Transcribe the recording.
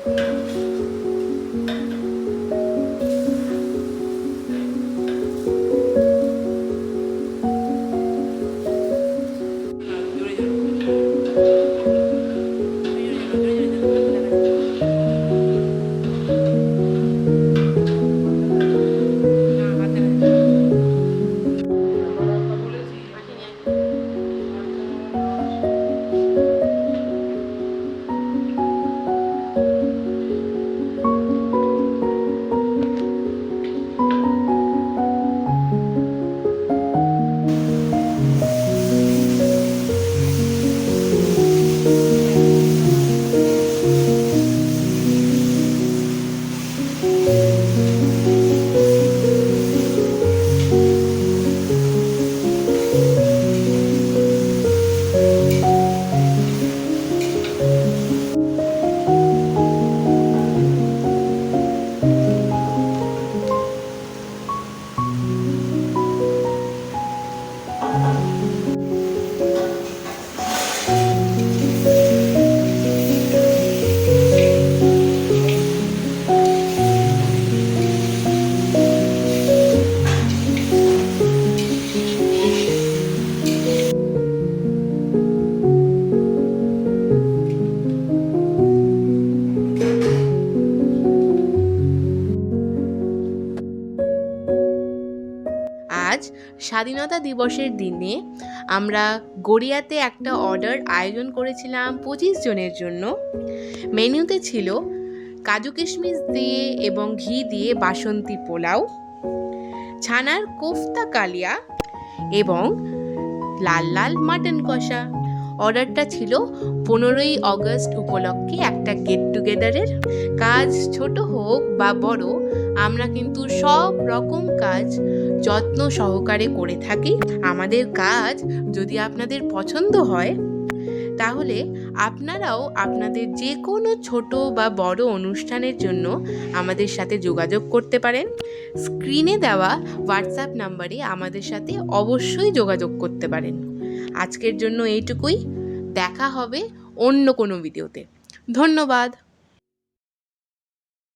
আজ স্বাধীনতা দিবসের দিনে আমরা গড়িয়াতে একটা অর্ডার আয়োজন করেছিলাম 25 জনের জন্য। মেনুতে ছিল কাজু কিশমিশ দিয়ে এবং ঘি দিয়ে বাসন্তী পোলাও, ছানার কোফতা কালিয়া এবং লাল লাল মাটন কষা। অর্ডারটা ছিল 15ই অগস্ট উপলক্ষে একটা গেট টুগেদারের। কাজ ছোট হোক বা বড়, আমরা কিন্তু সব রকম কাজ যত্ন সহকারে করে থাকি। আমাদের কাজ যদি আপনাদের পছন্দ হয় তাহলে আপনারাও আপনাদের যে কোনো ছোট বা বড় অনুষ্ঠানের জন্য আমাদের সাথে যোগাযোগ করতে পারেন। স্ক্রিনে দেওয়া হোয়াটসঅ্যাপ নাম্বারে আমাদের সাথে অবশ্যই যোগাযোগ করতে পারেন। আজকের জন্য এইটুকুই। দেখা হবে অন্য কোনো ভিডিওতে। ধন্যবাদ।